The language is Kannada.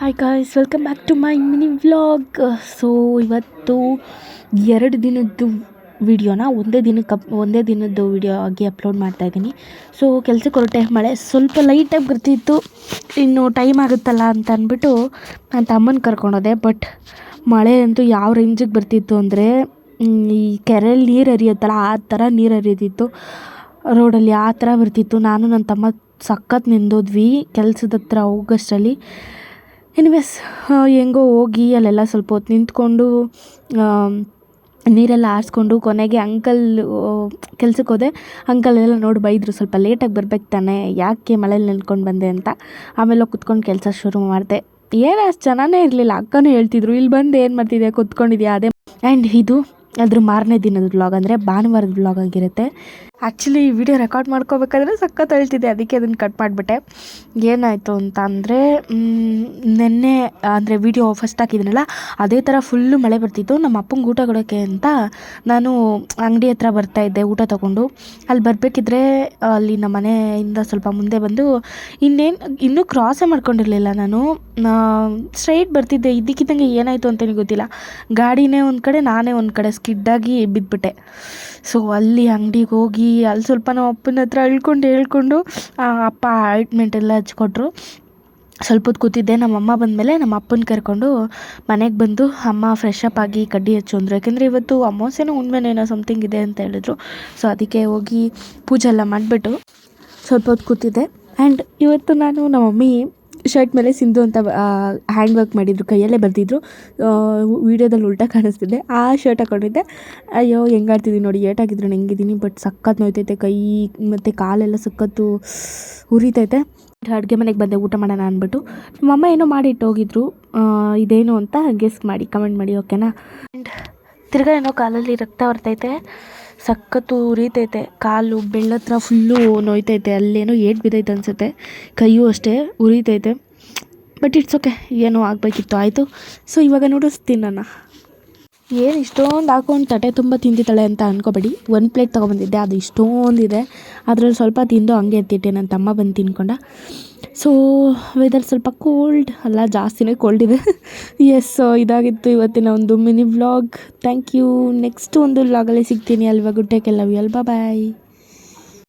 Hi guys, welcome back to my mini vlog. So ಇವತ್ತು 2 ದಿನದ್ದು ವಿಡಿಯೋನ ಒಂದೇ ದಿನದ್ದು ವಿಡಿಯೋ ಆಗಿ ಅಪ್ಲೋಡ್ ಮಾಡ್ತಾಯಿದ್ದೀನಿ. ಸೊ ಕೆಲಸಕ್ಕೆ ಹೊರಟೆ, ಮಳೆ ಸ್ವಲ್ಪ ಲೈಟಾಗಿ ಬರ್ತಿತ್ತು. ಇನ್ನು ಟೈಮ್ ಆಗುತ್ತಲ್ಲ ಅಂತ ಅಂದ್ಬಿಟ್ಟು ನನ್ನ ತಮ್ಮನ ಕರ್ಕೊಂಡೋದೆ. ಬಟ್ ಮಳೆ ಅಂತೂ ಯಾವ ರೇಂಜಿಗೆ ಬರ್ತಿತ್ತು ಅಂದರೆ, ಈ ಕೆರೆಯಲ್ಲಿ ನೀರು ಹರಿಯುತ್ತಲ್ಲ ಆ ಥರ ನೀರು ಹರಿಯುತ್ತಿತ್ತು ರೋಡಲ್ಲಿ, ಆ ಥರ ಬರ್ತಿತ್ತು. ನಾನು ನನ್ನ ತಮ್ಮ ಸಖತ್ ನಿಂದೋದ್ವಿ ಕೆಲಸದ ಹತ್ರ ಹೋಗೋಷ್ಟರಲ್ಲಿ. ಎನಿವೇಸ್ ಹೆಂಗೋ ಹೋಗಿ ಅಲ್ಲೆಲ್ಲ ಸ್ವಲ್ಪ ಹೊತ್ತು ನಿಂತ್ಕೊಂಡು ನೀರೆಲ್ಲ ಆರಿಸ್ಕೊಂಡು ಕೊನೆಗೆ ಅಂಕಲ್ ಕೆಲ್ಸಕ್ಕೆ ಹೋದೆ. ಅಂಕಲ್ ನೋಡಿ ಬೈದರು, ಸ್ವಲ್ಪ ಲೇಟಾಗಿ ಬರ್ಬೇಕು ತಾನೆ, ಯಾಕೆ ಮಳೇಲಿ ನಿಂತ್ಕೊಂಡು ಬಂದೆ ಅಂತ. ಆಮೇಲೆ ಕುತ್ಕೊಂಡು ಕೆಲಸ ಶುರು ಮಾಡಿದೆ. ಏನು ಅಷ್ಟು ಜನನೇ ಇರಲಿಲ್ಲ. ಅಕ್ಕನೂ ಹೇಳ್ತಿದ್ರು, ಇಲ್ಲಿ ಬಂದು ಏನು ಮಾಡ್ತಿದ್ಯಾ, ಕುತ್ಕೊಂಡಿದ್ಯಾ ಅದೇ. ಆ್ಯಂಡ್ ಇದು ಅದ್ರ ಮಾರನೇ ದಿನದ ವ್ಲಾಗ್, ಅಂದರೆ ಭಾನುವಾರದ ವ್ಲಾಗ್ ಆಗಿರುತ್ತೆ. ಆ್ಯಕ್ಚುಲಿ ಈ ವಿಡಿಯೋ ರೆಕಾರ್ಡ್ ಮಾಡ್ಕೋಬೇಕಾದ್ರೆ ಸಖತ್ ಹೇಳ್ತಿದ್ದೆ, ಅದಕ್ಕೆ ಅದನ್ನು ಕಟ್ ಮಾಡಿಬಿಟ್ಟೆ. ಏನಾಯಿತು ಅಂತ ಅಂದರೆ, ನೆನ್ನೆ ಅಂದರೆ ವಿಡಿಯೋ ಫಸ್ಟ್ ಹಾಕಿದ್ದೀನಲ್ಲ ಅದೇ ಥರ ಫುಲ್ಲು ಮಳೆ ಬರ್ತಿತ್ತು. ನಮ್ಮ ಅಪ್ಪಂಗೆ ಊಟ ಕೊಡೋಕ್ಕೆ ಅಂತ ನಾನು ಅಂಗಡಿ ಹತ್ರ ಬರ್ತಾಯಿದ್ದೆ ಊಟ ತೊಗೊಂಡು. ಅಲ್ಲಿ ಬರಬೇಕಿದ್ರೆ ಅಲ್ಲಿ ನಮ್ಮ ಮನೆಯಿಂದ ಸ್ವಲ್ಪ ಮುಂದೆ ಬಂದು ಇನ್ನೂ ಕ್ರಾಸೇ ಮಾಡ್ಕೊಂಡಿರಲಿಲ್ಲ ನಾನು, ಸ್ಟ್ರೈಟ್ ಬರ್ತಿದ್ದೆ. ಇದ್ದಕ್ಕಿದ್ದಂಗೆ ಏನಾಯಿತು ಅಂತಲೇ ಗೊತ್ತಿಲ್ಲ, ಗಾಡಿನೇ ಒಂದು ಕಡೆ ನಾನೇ ಒಂದು ಕಡೆ ಸ್ಕಿಡ್ಡಾಗಿ ಬಿದ್ದುಬಿಟ್ಟೆ. ಸೊ ಅಲ್ಲಿ ಅಂಗಡಿಗೆ ಹೋಗಿ ಅಲ್ಲಿ ಸ್ವಲ್ಪ ನಮ್ಮ ಅಪ್ಪನ ಹತ್ರ ಹೇಳ್ಕೊಂಡು ಅಪ್ಪ ಆಯಿಂಟ್ಮೆಂಟ್ ಎಲ್ಲ ಹಚ್ಕೊಟ್ರು. ಸ್ವಲ್ಪ ಹೊತ್ತು ಕೂತಿದ್ದೆ. ನಮ್ಮಮ್ಮ ಬಂದಮೇಲೆ ನಮ್ಮ ಅಪ್ಪನ ಕರ್ಕೊಂಡು ಮನೆಗೆ ಬಂದು ಅಮ್ಮ ಫ್ರೆಶ್ ಅಪ್ ಆಗಿ ಕಡ್ಡಿ ಹಚ್ಚು ಅಂದರು. ಯಾಕೆಂದರೆ ಇವತ್ತು ಅಮಾವಾಸ್ಯೆನೋ ಹುಣ್ಣಿಮೆನೋ ಸಮಥಿಂಗ್ ಇದೆ ಅಂತ ಹೇಳಿದ್ರು. ಸೊ ಅದಕ್ಕೆ ಹೋಗಿ ಪೂಜೆ ಎಲ್ಲ ಮಾಡಿಬಿಟ್ಟು ಸ್ವಲ್ಪ ಹೊತ್ತು ಕೂತಿದ್ದೆ. ಆ್ಯಂಡ್ ಇವತ್ತು ನಾನು ನಮ್ಮ ಮಮ್ಮಿ ಶರ್ಟ್ ಮೇಲೆ ಸಿಂಧು ಅಂತ ಹ್ಯಾಂಡ್ ವರ್ಕ್ ಮಾಡಿದ್ರು, ಕೈಯಲ್ಲೇ ಬರೆದಿದ್ರು. ವೀಡಿಯೋದಲ್ಲಿ ಉಲ್ಟಾ ಕಾಣಿಸ್ತಿದ್ದೆ. ಆ ಶರ್ಟ್ ಹಾಕ್ಕೊಂಡಿದ್ದೆ. ಅಯ್ಯೋ ಹೆಂಗಾಡ್ತಿದ್ದೀನಿ ನೋಡಿ, ಏಟಾಗಿದ್ರು ಹೆಂಗಿದ್ದೀನಿ. ಬಟ್ ಸಖತ್ ನೋಯ್ತೈತೆ ಕೈ ಮತ್ತು ಕಾಲೆಲ್ಲ ಸಖತ್ತು ಉರಿತೈತೆ. ಅಡುಗೆ ಮನೆಗೆ ಬಂದೆ ಊಟ ಮಾಡೋಣ ಅಂದ್ಬಿಟ್ಟು. ನಮ್ಮಮ್ಮ ಏನೋ ಮಾಡಿಟ್ಟು ಹೋಗಿದ್ರು, ಇದೇನು ಅಂತ ಗೆಸ್ ಮಾಡಿ ಕಮೆಂಟ್ ಮಾಡಿ, ಓಕೆನಾ. ಆ್ಯಂಡ್ ತಿರ್ಗಾ ಏನೋ ಕಾಲಲ್ಲಿ ರಕ್ತ ಬರ್ತೈತೆ, ಸಖತ್ತು ಉರಿತೈತೆ, ಕಾಲು ಬೆಳ್ಳತ್ರ ಫುಲ್ಲು ನೋಯ್ತೈತೆ. ಅಲ್ಲೇನೋ ಏಟು ಬಿದ್ದೈತೆ ಅನಿಸುತ್ತೆ, ಕೈಯೂ ಅಷ್ಟೇ ಉರಿತೈತೆ. ಬಟ್ ಇಟ್ಸ್ ಓಕೆ, ಏನೋ ಆಗಬೇಕಿತ್ತು ಆಯಿತು. ಸೊ ಇವಾಗ ನೂಡಲ್ಸ್ ತಿನ್ನೋಣ. ಏನು ಇಷ್ಟೊಂದು ಹಾಕೊಂಡು ತಟ್ಟೆ ತುಂಬ ತಿಂತಿದ್ದಾಳೆ ಅಂತ ಅಂದ್ಕೋಬೇಡಿ. 1 ಪ್ಲೇಟ್ ತೊಗೊಬಂದಿದ್ದೆ, ಅದು ಇಷ್ಟೊಂದಿದೆ. ಅದರಲ್ಲಿ ಸ್ವಲ್ಪ ತಿಂದು ಹಂಗೆ ಎತ್ತಿಟ್ಟೆ. ನನ್ನ ತಮ್ಮ ಬಂದು ತಿನ್ಕೊಂಡ. ಸೊ ವೆದರ್ ಸ್ವಲ್ಪ ಕೋಲ್ಡ್ ಅಲ್ಲ, ಜಾಸ್ತಿನೇ ಕೋಲ್ಡ್ ಇದೆ. ಎಸ್, ಇದಾಗಿತ್ತು ಇವತ್ತಿನ ಒಂದು mini vlog. Thank you. Next ಒಂದು ವ್ಲಾಗಲ್ಲಿ ಸಿಗ್ತೀನಿ. ಅಲ್ವಾ, good take, love you all, bye.